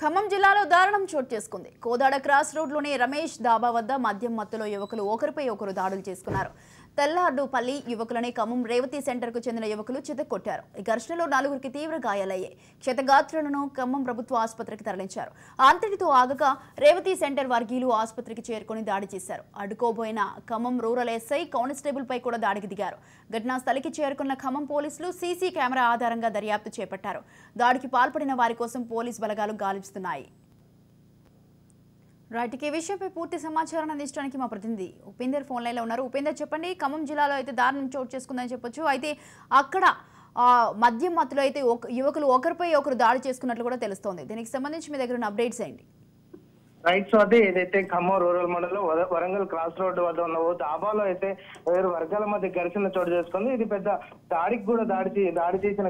ఖమ్మం జిల్లాలో దారుణం చోటు చేసుకుంది. కోదాడ క్రాస్ రోడ్లోని రమేష్ దాబా వద్ద మద్యం మత్తులో యువకులు ఒకరిపై ఒకరు దాడులు చేసుకున్నారు. తెల్లార్డుపల్లి యువకులని ఖమ్మం రేవతి సెంటర్కు చెందిన యువకులు చితక్కొట్టారు. ఈ ఘర్షణలో 4గురికి తీవ్ర గాయాలయ్యాయి. క్షతగాత్రులను ఖమ్మం ప్రభుత్వ ఆసుపత్రికి తరలించారు. అంతటితో ఆగక రేవతి సెంటర్ వర్గీయులు ఆసుపత్రికి చేరుకుని దాడి చేశారు. అడ్డుకోబోయిన ఖమ్మం రూరల్ ఎస్ఐ కానిస్టేబుల్ పై కూడా దాడికి దిగారు. ఘటనా స్థలికి చేరుకున్న ఖమ్మం పోలీసులు సీసీ కెమెరా ఆధారంగా దర్యాప్తు చేపట్టారు. దాడికి పాల్పడిన వారి కోసం పోలీస్ బలగాలు గాలిస్తున్నాయి. రైట్, ఈ విషయంపై పూర్తి సమాచారాన్ని అందించడానికి మా ప్రతినిధి ఉపేందర్ ఫోన్ లైన్లో ఉన్నారు. ఉపేందర్, చెప్పండి. ఖమ్మం జిల్లాలో అయితే దారుణం చోటు చేసుకుందని చెప్పొచ్చు. అయితే అక్కడ మద్యం మత్తులో అయితే యువకులు ఒకరిపై ఒకరు దాడి చేసుకున్నట్లు కూడా తెలుస్తోంది. దీనికి సంబంధించి మీ దగ్గర ఉన్న అప్డేట్స్ ఏంటి? రైట్ స్వాతి, ఏదైతే ఖమ్మం రూరల్ మండలం వరంగల్ క్రాస్ రోడ్డు వద్ద ఉన్న దాబాలో అయితే వేరు వర్గాల మధ్య ఘర్షణ చోటు చేసుకుంది. ఇది పెద్ద దాడికి కూడా దాడి చేసిన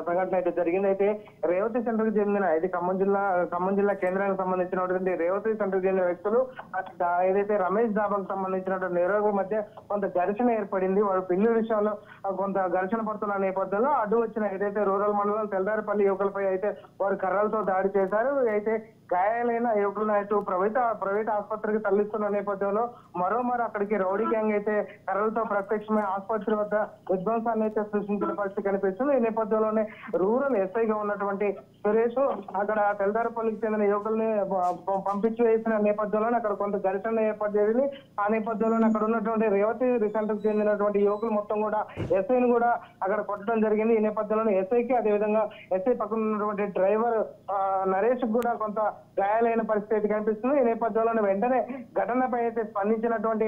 సంఘటన అయితే జరిగింది. అయితే రేవతి సెంటర్ కు చెందిన ఇది ఖమ్మం జిల్లా కేంద్రానికి సంబంధించినటువంటి రేవతి సెంటర్ కు చెందిన వ్యక్తులు ఏదైతే రమేష్ దాబాకు సంబంధించినటువంటి నిరోగుల మధ్య కొంత ఘర్షణ ఏర్పడింది. వారు బిల్లు విషయంలో కొంత ఘర్షణ పడుతున్న నేపథ్యంలో అడ్డు వచ్చిన ఏదైతే రూరల్ మండలం తెల్లారిపల్లి యువకులపై అయితే వారు కర్రలతో దాడి చేశారు. అయితే గాయాలైన యువకులను అయితే ప్రైవేట్ ఆసుపత్రికి తరలిస్తున్న నేపథ్యంలో మరోమారు అక్కడికి రౌడీ గ్యాంగ్ అయితే కర్రలతో ప్రత్యక్షమైన ఆసుపత్రి వద్ద విధ్వంసాన్ని అయితే సృష్టించిన పరిస్థితి కనిపిస్తుంది. ఈ నేపథ్యంలోనే రూరల్ ఎస్ఐగా ఉన్నటువంటి సురేష్ అక్కడ తెల్దారపల్లికి చెందిన యువకుల్ని పంపించి వేసిన నేపథ్యంలోనే అక్కడ కొంత ఘర్షణ ఏర్పాటు జరిగింది. ఆ నేపథ్యంలోనే అక్కడ ఉన్నటువంటి రేవతి సెంటర్కి చెందినటువంటి యువకులు మొత్తం కూడా ఎస్ఐని కూడా అక్కడ కొట్టడం జరిగింది. ఈ నేపథ్యంలోనే ఎస్ఐకి అదేవిధంగా ఎస్ఐ పక్కన ఉన్నటువంటి డ్రైవర్ నరేష్ కూడా కొంత గాయాలైన పరిస్థితి కనిపిస్తుంది. ఈ నేపథ్యంలోనే వెంటనే ఘటనపై అయితే స్పందించినటువంటి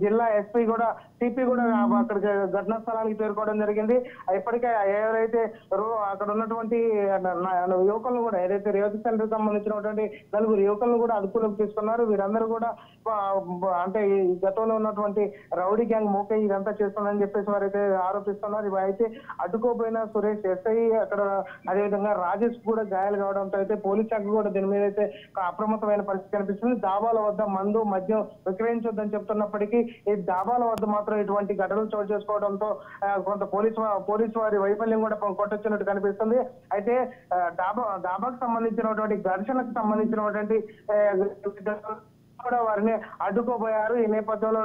జిల్లా ఎస్పీ కూడా సిపి కూడా అక్కడికి ఘటనా స్థలానికి చేరుకోవడం జరిగింది. ఇప్పటికే ఎవరైతే అక్కడ ఉన్నటువంటి యువకులను కూడా ఏదైతే రేవతి సెంటర్ సంబంధించినటువంటి 4 యువకులను కూడా అదుపులోకి తీసుకున్నారు. వీరందరూ కూడా అంటే ఈ గతంలో ఉన్నటువంటి రౌడీ గ్యాంగ్ మోకే ఇదంతా చేస్తుందని చెప్పేసి వారైతే ఆరోపిస్తున్నారు. ఇవి అయితే అడ్డుకోపోయిన సురేష్ ఎస్ఐ అక్కడ అదేవిధంగా రాజేష్ కూడా గాయాలు కావడంతో అయితే పోలీస్ శాఖ కూడా దీని మీద అయితే అప్రమత్తమైన పరిస్థితి కనిపిస్తుంది. దాబాల వద్ద మద్యం విక్రయించొద్దని చెప్తున్నప్పటికీ ఈ దాబాల వద్ద మాత్రం ఇటువంటి ఘటనలు చోటు చేసుకోవడంతో కొంత పోలీసు వారి వైఫల్యం కూడా కొట్టొచ్చినట్టు కనిపిస్తుంది. అయితే దాబాకు సంబంధించినటువంటి ఘర్షణకు సంబంధించినటువంటి కూడా వారిని అడ్డుకోబోయారు. ఈ నేపథ్యంలో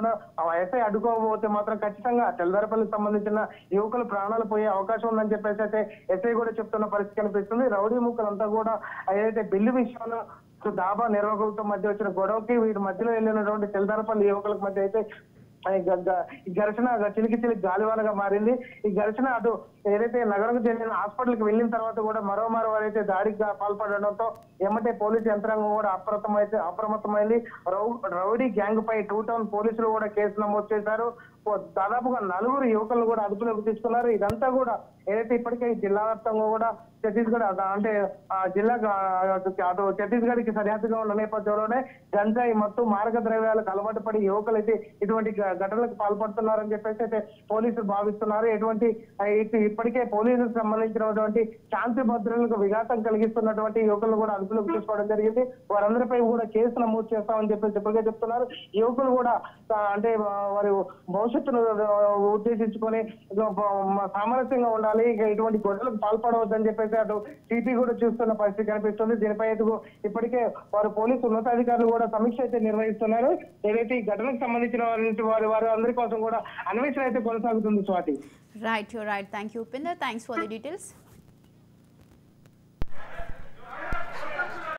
ఎస్ఐ అడ్డుకోబోతే మాత్రం ఖచ్చితంగా తెల్దారపల్లికి సంబంధించిన యువకులు ప్రాణాలు పోయే అవకాశం ఉందని చెప్పేసి అయితే ఎస్ఐ కూడా చెప్తున్న పరిస్థితి కనిపిస్తుంది. రౌడీ ముక్కలంతా కూడా ఏదైతే బిల్లు విషయంలో దాబా నిర్వాహకులతో మధ్య వచ్చిన గొడవకి వీటి మధ్యలో వెళ్ళినటువంటి తెల్దారపల్లి యువకుల మధ్య అయితే ఈ ఘర్షణ చిలికి గాలివానగా మారింది. ఈ ఘర్షణ అటు ఏదైతే నగరంకు చెందిన హాస్పిటల్కి వెళ్ళిన తర్వాత కూడా మరోమారు వారైతే దాడికి పాల్పడడంతో ఎమ్మటే పోలీసు యంత్రాంగం కూడా అప్రమత్తమైంది. రౌడీ గ్యాంగ్ పై 2 టౌన్ పోలీసులు కూడా కేసు నమోదు చేశారు. దాదాపుగా 4 యువకులను కూడా అదుపులోకి తీసుకున్నారు. ఇదంతా కూడా ఏదైతే ఇప్పటికే జిల్లా వ్యాప్తంగా కూడా ఛత్తీస్గఢ్ అంటే అటు ఛత్తీస్గఢ్ కి సరిహద్దుగా ఉన్న నేపథ్యంలోనే గంజాయి మత్తు మారక ద్రవ్యాలకు అలవాటు పడి యువకులు అయితే ఇటువంటి ఘటనలకు పాల్పడుతున్నారని చెప్పేసి అయితే పోలీసులు భావిస్తున్నారు. ఇప్పటికే పోలీసులకు సంబంధించినటువంటి శాంతి భద్రతలకు విఘాతం కలిగిస్తున్నటువంటి యువకులను కూడా అదుపులోకి తీసుకోవడం జరిగింది. వారందరిపై కూడా కేసు నమోదు చేస్తామని చెప్పేసి ఇప్పటికే చెప్తున్నారు. యువకులు కూడా అంటే వారి భవిష్యత్తును ఉద్దేశించుకొని సామరస్యంగా ఉండాలి, ఇక ఇటువంటి గొడవలకు పాల్పడవద్దని చెప్పేసి అటు సిపి కూడా చూస్తున్న పరిస్థితి కనిపిస్తుంది. దీనిపై ఇప్పటికే వారు పోలీసు ఉన్నతాధికారులు కూడా సమీక్ష అయితే నిర్వహిస్తున్నారు. ఏదైతే ఈ ఘటనకు సంబంధించిన వారి అందరి కోసం కూడా అన్వేషణ అయితే కొనసాగుతుంది. Swathi, right, thank you Upender, thanks for the details.